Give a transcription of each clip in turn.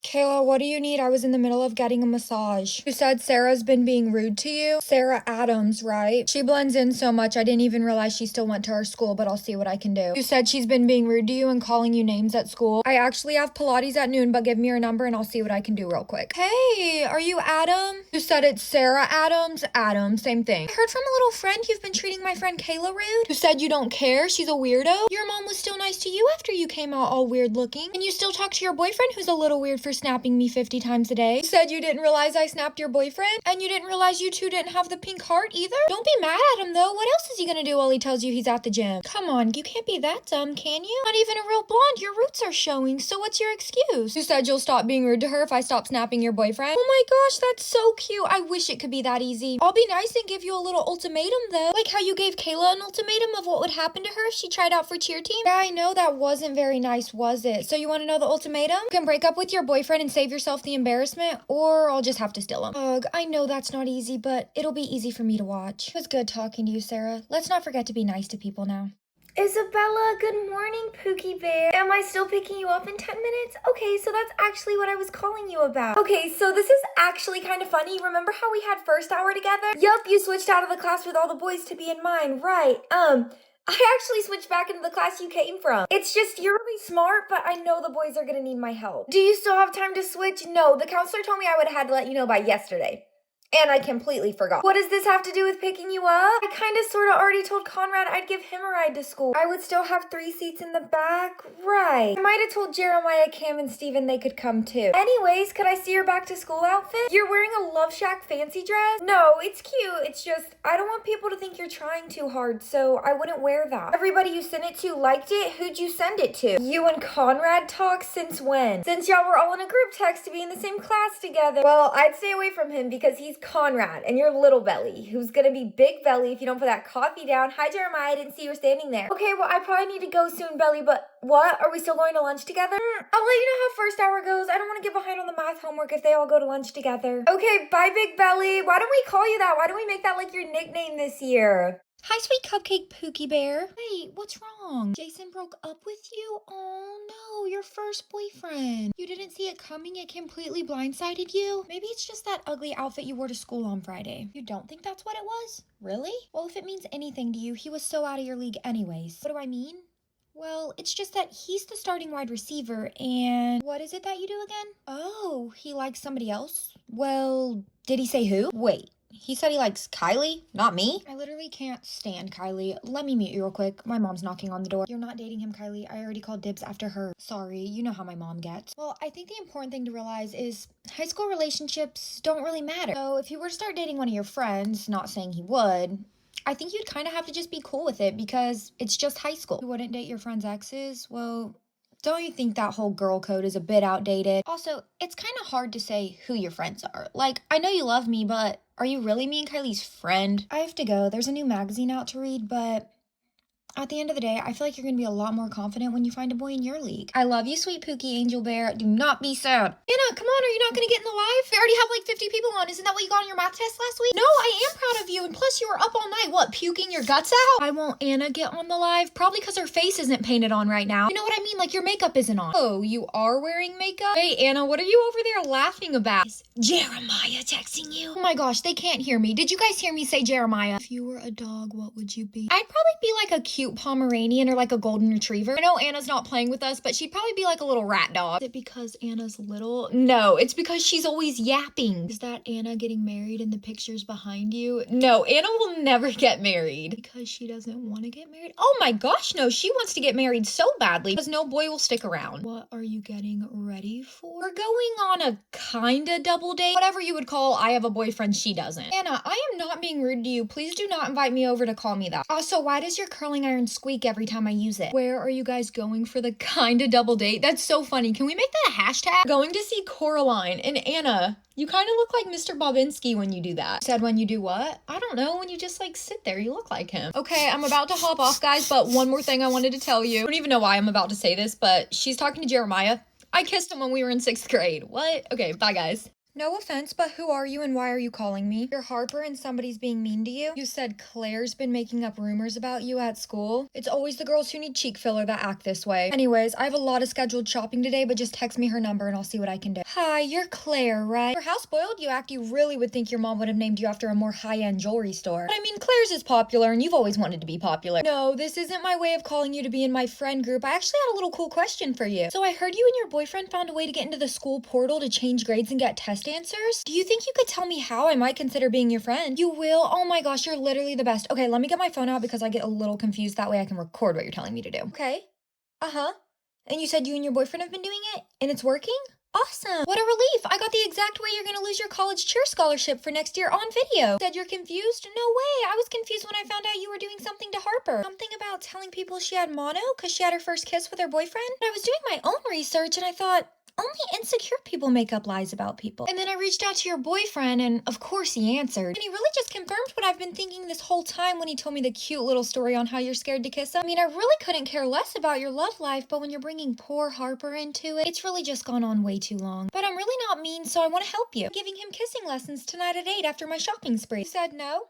Kayla, what do you need? I was in the middle of getting a massage. You said Sarah's been being rude to you? Sarah Adams, right? She blends in so much, I didn't even realize she still went to our school, but I'll see what I can do. You said she's been being rude to you and calling you names at school. I actually have Pilates at noon, but give me your number and I'll see what I can do real quick. Hey, are you Adam? You said it's Sarah Adams? Adam, same thing. I heard from a little friend you've been treating my friend Kayla rude. You said you don't care? She's a weirdo? Your mom was still nice to you after you came out all weird looking. And you still talk to your boyfriend who's a little weird for snapping me 50 times a day. You said you didn't realize I snapped your boyfriend, and you didn't realize you two didn't have the pink heart either? Don't be mad at him though. What else is he gonna do while he tells you he's at the gym? Come on, you can't be that dumb, can you? Not even a real blonde, your roots are showing, so what's your excuse? You said you'll stop being rude to her if I stop snapping your boyfriend? Oh my gosh, that's so cute. I wish it could be that easy. I'll be nice and give you a little ultimatum though. Like how you gave Kayla an ultimatum of what would happen to her if she tried out for cheer team? Yeah, I know that wasn't very nice, was it? So you wanna know the ultimatum? You can break up with your boyfriend and save yourself the embarrassment, or I'll just have to steal him. Ugh, I know that's not easy, but it'll be easy for me to watch. It was good talking to you, Sarah. Let's not forget to be nice to people now. Isabella, good morning, Pookie Bear. Am I still picking you up in 10 minutes? Okay, so that's actually what I was calling you about. Okay, so this is actually kind of funny. Remember how we had first hour together? Yup, you switched out of the class with all the boys to be in mine, right. I actually switched back into the class you came from. It's just you're really smart, but I know the boys are gonna need my help. Do you still have time to switch? No, the counselor told me I would have had to let you know by yesterday. And I completely forgot. What does this have to do with picking you up? I kind of sort of already told Conrad I'd give him a ride to school. I would still have 3 seats in the back. Right. I might have told Jeremiah, Cam, and Steven they could come too. Anyways, could I see your back to school outfit? You're wearing a Love Shack fancy dress? No, it's cute. It's just, I don't want people to think you're trying too hard, so I wouldn't wear that. Everybody you sent it to liked it. Who'd you send it to? You and Conrad talk since when? Since y'all were all in a group text to be in the same class together. Well, I'd stay away from him because he's Conrad, and you're Little Belly, who's gonna be Big Belly if you don't put that coffee down. Hi, Jeremiah, I didn't see you were standing there. Okay, well, I probably need to go soon, Belly, but what? Are we still going to lunch together? I'll let you know how first hour goes. I don't want to get behind on the math homework if they all go to lunch together. Okay, bye, Big Belly. Why don't we call you that? Why don't we make that like your nickname this year? Hi, sweet cupcake Pookie Bear. Wait, what's wrong? Jason broke up with you? Oh no, your first boyfriend. You didn't see it coming? It completely blindsided you? Maybe it's just that ugly outfit you wore to school on Friday. You don't think that's what it was? Really? Well, if it means anything to you, he was so out of your league anyways. What do I mean? Well, it's just that he's the starting wide receiver, and what is it that you do again? Oh, he likes somebody else? Well, did he say who? Wait. He said he likes Kylie, not me. I literally can't stand Kylie. Let me mute you real quick. My mom's knocking on the door. You're not dating him, Kylie. I already called dibs after her. Sorry, you know how my mom gets. Well, I think the important thing to realize is high school relationships don't really matter. So if you were to start dating one of your friends, not saying he would, I think you'd kind of have to just be cool with it because it's just high school. You wouldn't date your friend's exes? Well, don't you think that whole girl code is a bit outdated? Also, it's kind of hard to say who your friends are. Like, I know you love me, but are you really me and Kylie's friend? I have to go. There's a new magazine out to read, but at the end of the day, I feel like you're going to be a lot more confident when you find a boy in your league. I love you, sweet Pookie Angel Bear. Do not be sad. Anna, come on, are you not going to get in the live? We already have like 50 people on. Isn't that what you got on your math test last week? No, I am proud of you. And plus, you were up all night. What, puking your guts out? I won't Anna get on the live? Probably because her face isn't painted on right now. You know what I mean? Like your makeup isn't on. Oh, you are wearing makeup? Hey, Anna, what are you over there laughing about? Is Jeremiah texting you? Oh my gosh, they can't hear me. Did you guys hear me say Jeremiah? If you were a dog, what would you be? I'd probably be like a cute Pomeranian or like a golden retriever. I know Anna's not playing with us, but she'd probably be like a little rat dog. Is it because Anna's little? No, it's because she's always yapping. Is that Anna getting married in the pictures behind you? No, Anna will never get married. Because she doesn't want to get married? Oh my gosh, no, she wants to get married so badly because no boy will stick around. What are you getting ready for? We're going on a kinda double date. Whatever you would call I have a boyfriend, she doesn't. Anna, I am not being rude to you. Please do not invite me over to call me that. Also, why does your curling iron squeak every time I use it? Where are you guys going for the kinda double date? That's so funny. Can we make that a hashtag? Going to see Coraline. And Anna, you kind of look like Mr. Bobinski when you do that. Said when you do what? I don't know. When you just like sit there, you look like him. Okay, I'm about to hop off, guys, but one more thing I wanted to tell you. I don't even know why I'm about to say this, but she's talking to Jeremiah. I kissed him when we were in 6th grade. What? Okay, bye, guys. No offense, but who are you and why are you calling me? You're Harper and somebody's being mean to you? You said Claire's been making up rumors about you at school? It's always the girls who need cheek filler that act this way. Anyways, I have a lot of scheduled shopping today, but just text me her number and I'll see what I can do. Hi, you're Claire, right? For how spoiled you act, you really would think your mom would have named you after a more high-end jewelry store. But I mean, Claire's is popular and you've always wanted to be popular. No, this isn't my way of calling you to be in my friend group. I actually had a little cool question for you. So I heard you and your boyfriend found a way to get into the school portal to change grades and get test answers. Do you think you could tell me how? I might consider being your friend. You will? Oh my gosh, you're literally the best. Okay, let me get my phone out because I get a little confused. That way I can record what you're telling me to do. Okay. Uh-huh. And you said you and your boyfriend have been doing it? And it's working? Awesome. What a relief. I got the exact way you're going to lose your college cheer scholarship for next year on video. Said you're confused? No way. I was confused when I found out you were doing something to Harper. Something about telling people she had mono because she had her first kiss with her boyfriend. But I was doing my own research and I thought, only insecure people make up lies about people. And then I reached out to your boyfriend and of course he answered. And he really just confirmed what I've been thinking this whole time when he told me the cute little story on how you're scared to kiss him. I mean, I really couldn't care less about your love life, but when you're bringing poor Harper into it, it's really just gone on way too long. But I'm really not mean, so I want to help you. I'm giving him kissing lessons tonight at 8 after my shopping spree. You said no?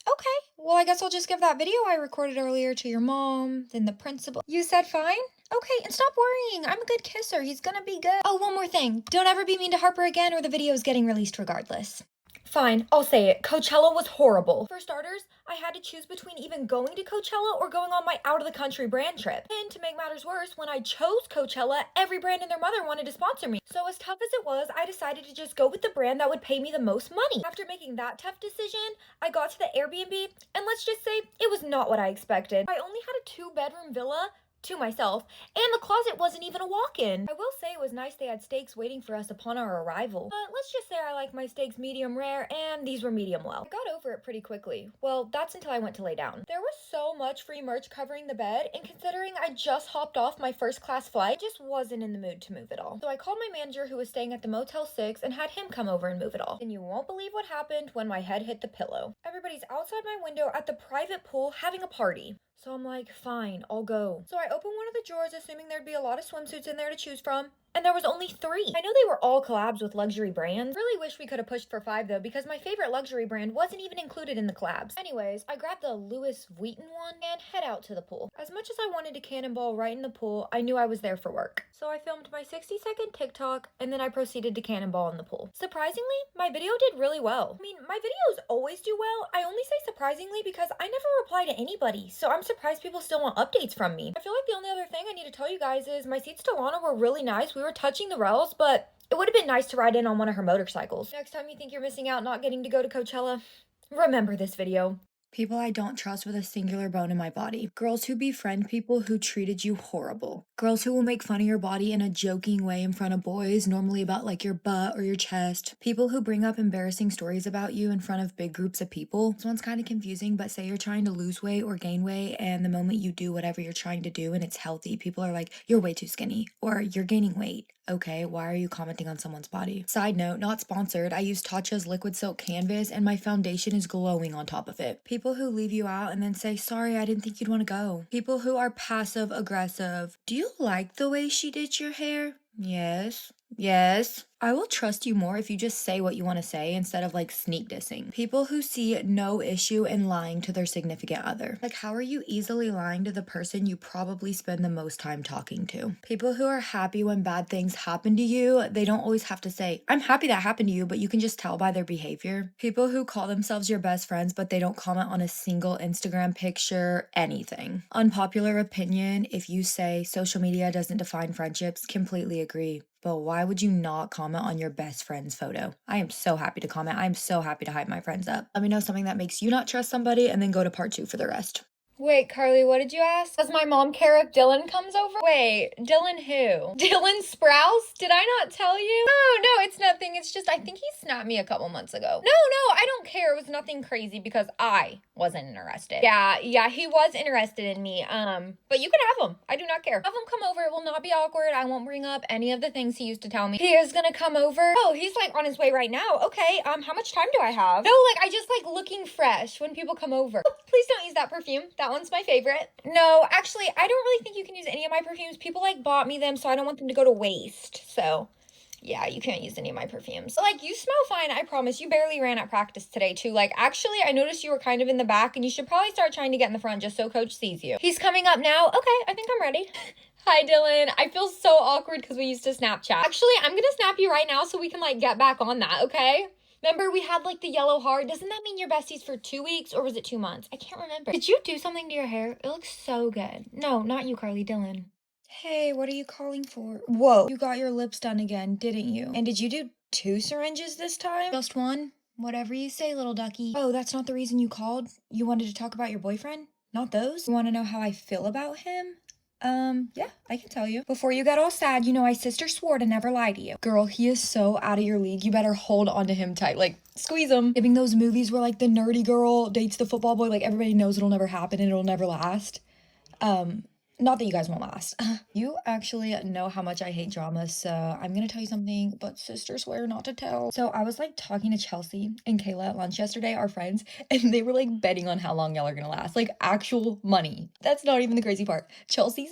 Okay, well, I guess I'll just give that video I recorded earlier to your mom, then the principal. You said fine? Okay, and stop worrying. I'm a good kisser. He's gonna be good. Oh, one more thing. Don't ever be mean to Harper again or the video is getting released regardless. Fine, I'll say it. Coachella was horrible. For starters, I had to choose between even going to Coachella or going on my out-of-the-country brand trip. And to make matters worse, when I chose Coachella, every brand and their mother wanted to sponsor me. So as tough as it was, I decided to just go with the brand that would pay me the most money. After making that tough decision, I got to the Airbnb, and let's just say it was not what I expected. I only had a 2-bedroom villa to myself, and the closet wasn't even a walk-in. I will say it was nice they had steaks waiting for us upon our arrival. But let's just say I like my steaks medium rare, and these were medium well. I got over it pretty quickly. Well, that's until I went to lay down. There was so much free merch covering the bed, and considering I just hopped off my first class flight, I just wasn't in the mood to move it all. So I called my manager who was staying at the Motel 6 and had him come over and move it all. And you won't believe what happened when my head hit the pillow. Everybody's outside my window at the private pool having a party. So I'm like, fine, I'll go. So I opened one of the drawers, assuming there'd be a lot of swimsuits in there to choose from, and there was only 3. I know they were all collabs with luxury brands. Really wish we could have pushed for 5 though, because my favorite luxury brand wasn't even included in the collabs. Anyways, I grabbed the Louis Vuitton one and head out to the pool. As much as I wanted to cannonball right in the pool, I knew I was there for work. So I filmed my 60-second TikTok, and then I proceeded to cannonball in the pool. Surprisingly, my video did really well. I mean, my videos always do well. I only say surprisingly because I never reply to anybody, so I'm surprised people still want updates from me. I feel like the only other thing I need to tell you guys is my seats to Lana were really nice. We were touching the rails, but it would have been nice to ride in on one of her motorcycles. Next time you think you're missing out not getting to go to Coachella, remember this video. People I don't trust with a singular bone in my body. Girls who befriend people who treated you horrible. Girls who will make fun of your body in a joking way in front of boys, normally about like your butt or your chest. People who bring up embarrassing stories about you in front of big groups of people. This one's kind of confusing, but say you're trying to lose weight or gain weight, and the moment you do whatever you're trying to do and it's healthy, people are like, you're way too skinny, or you're gaining weight. Okay, why are you commenting on someone's body? Side note, not sponsored, I use Tatcha's Liquid Silk Canvas and my foundation is glowing on top of it. People who leave you out and then say, sorry, I didn't think you'd want to go. People who are passive aggressive. Do you like the way she did your hair? Yes. Yes. I will trust you more if you just say what you want to say instead of like sneak dissing. People who see no issue in lying to their significant other. Like, how are you easily lying to the person you probably spend the most time talking to? People who are happy when bad things happen to you. They don't always have to say, I'm happy that happened to you, but you can just tell by their behavior. People who call themselves your best friends, but they don't comment on a single Instagram picture, anything. Unpopular opinion, if you say social media doesn't define friendships, completely agree. But why would you not comment on your best friend's photo? I am so happy to comment. I'm so happy to hype my friends up. Let me know something that makes you not trust somebody and then go to part 2 for the rest. Wait, Carly, what did you ask? Does my mom care if Dylan comes over? Wait, Dylan who? Dylan Sprouse? Did I not tell you? No, it's nothing. It's just I think he snapped me a couple months ago. No, I don't care. It was nothing crazy because I wasn't interested. Yeah, he was interested in me. But you can have him. I do not care. Have him come over. It will not be awkward. I won't bring up any of the things he used to tell me. He is gonna come over. Oh, he's like on his way right now. Okay, how much time do I have? No, like I just like looking fresh when people come over. Oh, please don't use that perfume. That one's my favorite. No, actually, I don't really think you can use any of my perfumes. People like bought me them, so I don't want them to go to waste. So Yeah, you can't use any of my perfumes. Like, you smell fine, I promise. You barely ran at practice today, too. Like, actually, I noticed you were kind of in the back, and you should probably start trying to get in the front just so coach sees you. He's coming up now. Okay, I think I'm ready. Hi, Dylan. I feel so awkward because we used to Snapchat. Actually, I'm gonna snap you right now so we can, like, get back on that, okay? Remember we had, like, the yellow heart? Doesn't that mean you're besties for 2 weeks, or was it 2 months? I can't remember. Did you do something to your hair? It looks so good. No, not you, Carly. Dylan. Hey, what are you calling for? Whoa, you got your lips done again, didn't you? And did you do 2 syringes this time? Just 1? Whatever you say, little ducky. Oh, that's not the reason you called? You wanted to talk about your boyfriend? Not those? You want to know how I feel about him? Yeah, I can tell you. Before you get all sad, you know my sister swore to never lie to you. Girl, he is so out of your league. You better hold on to him tight. Like, squeeze him. Giving those movies where, like, the nerdy girl dates the football boy, like, everybody knows it'll never happen and it'll never last. Not that you guys won't last. You actually know how much I hate drama, so I'm gonna tell you something, but sisters swear not to tell. So I was, like, talking to Chelsea and Kayla at lunch yesterday, our friends, and they were, like, betting on how long y'all are gonna last. Like, actual money. That's not even the crazy part. Chelsea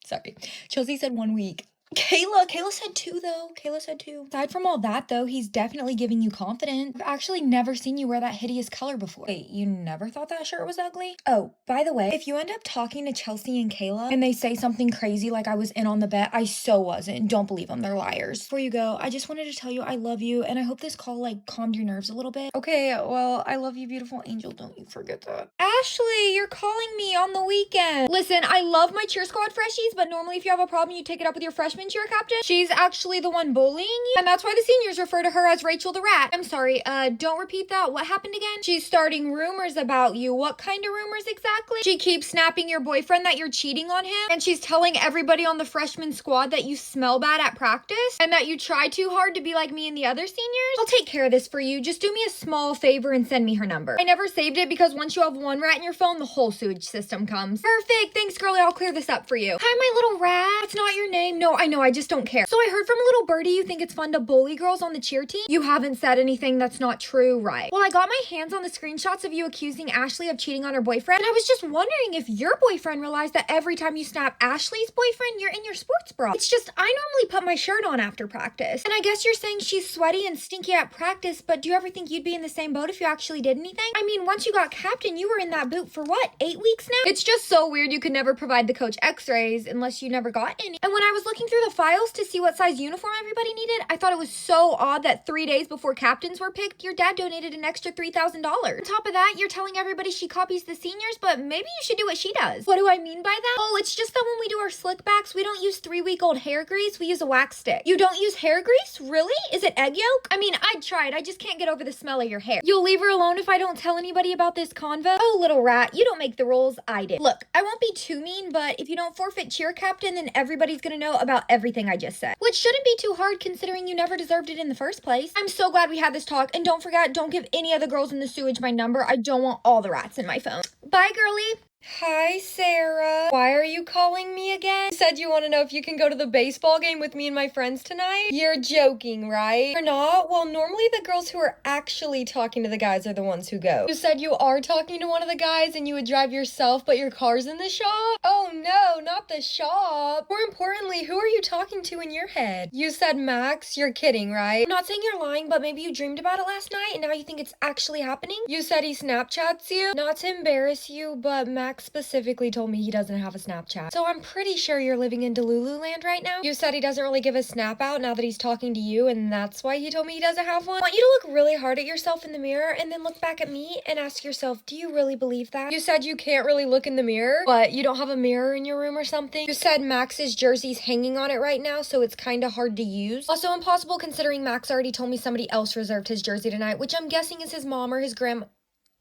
said 1 week. Kayla said 2 though. Kayla said 2. Aside from all that though, he's definitely giving you confidence. I've actually never seen you wear that hideous color before. Wait, you never thought that shirt was ugly? Oh, by the way, if you end up talking to Chelsea and Kayla and they say something crazy like I was in on the bet, I so wasn't. Don't believe them, they're liars. Before you go, I just wanted to tell you I love you and I hope this call like calmed your nerves a little bit. Okay, well, I love you, beautiful angel. Don't you forget that. Ashley, you're calling me on the weekend. Listen, I love my cheer squad freshies, but normally if you have a problem, you take it up with your freshman cheer captain. She's actually the one bullying you, and that's why the seniors refer to her as Rachel the Rat. I'm sorry, don't repeat that. What happened again? She's starting rumors about you. What kind of rumors exactly? She keeps snapping your boyfriend that you're cheating on him, and she's telling everybody on the freshman squad that you smell bad at practice, and that you try too hard to be like me and the other seniors. I'll take care of this for you. Just do me a small favor and send me her number. I never saved it because once you have one rat in your phone, the whole sewage system comes. Perfect. Thanks, girlie. I'll clear this up for you. Hi, my little rat. That's not your name. No, I know. I just don't care. So I heard from a little birdie you think it's fun to bully girls on the cheer team. You haven't said anything that's not true, right? Well, I got my hands on the screenshots of you accusing Ashley of cheating on her boyfriend, and I was just wondering if your boyfriend realized that every time you snap Ashley's boyfriend, you're in your sports bra. It's just, I normally put my shirt on after practice, and I guess you're saying she's sweaty and stinky at practice, but do you ever think you'd be in the same boat if you actually did anything? I mean, once you got captain, you were in that boot for what, 8 weeks now? It's just so weird you could never provide the coach x-rays unless you never got any. And when I was looking through the files to see what size uniform everybody needed, I thought it was so odd that 3 days before captains were picked, your dad donated an extra $3,000. On top of that, you're telling everybody she copies the seniors, but maybe you should do what she does. What do I mean by that? Oh, it's just that when we do our slick backs, we don't use 3-week-old hair grease, we use a wax stick. You don't use hair grease? Really? Is it egg yolk? I mean, I'd try it, I just can't get over the smell of your hair. You'll leave her alone if I don't tell anybody about this convo? Oh, little rat, you don't make the rules, I did. Look, I won't be too mean, but if you don't forfeit cheer captain, then everybody's gonna know about everything I just said. Which shouldn't be too hard considering you never deserved it in the first place. I'm so glad we had this talk, and don't forget, don't give any of the girls in the sewage my number. I don't want all the rats in my phone. Bye, girlie. Hi, Sarah. Why are you calling me again? You said you want to know if you can go to the baseball game with me and my friends tonight? You're joking, right? You're not? Well, normally the girls who are actually talking to the guys are the ones who go. You said you are talking to one of the guys and you would drive yourself, but your car's in the shop? Oh no, not the shop. More importantly, who are you talking to in your head? You said Max? You're kidding, right? I'm not saying you're lying, but maybe you dreamed about it last night and now you think it's actually happening? You said he Snapchats you? Not to embarrass you, but Max specifically told me he doesn't have a Snapchat. So I'm pretty sure you're living in Delulu land right now. You said he doesn't really give a snap out now that he's talking to you, and that's why he told me he doesn't have one. I want you to look really hard at yourself in the mirror and then look back at me and ask yourself, do you really believe that? You said you can't really look in the mirror, but you don't have a mirror in your room or something. You said Max's jersey's hanging on it right now, so it's kind of hard to use. Also impossible considering Max already told me somebody else reserved his jersey tonight, which I'm guessing is his mom or his grandma.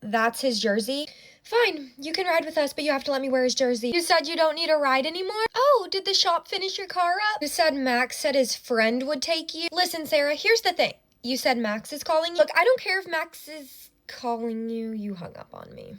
That's his jersey? Fine, you can ride with us, but you have to let me wear his jersey. You said you don't need a ride anymore? Oh, did the shop finish your car up? You said Max said his friend would take you? Listen, Sarah, here's the thing. You said Max is calling you? Look, I don't care if Max is calling you. You hung up on me.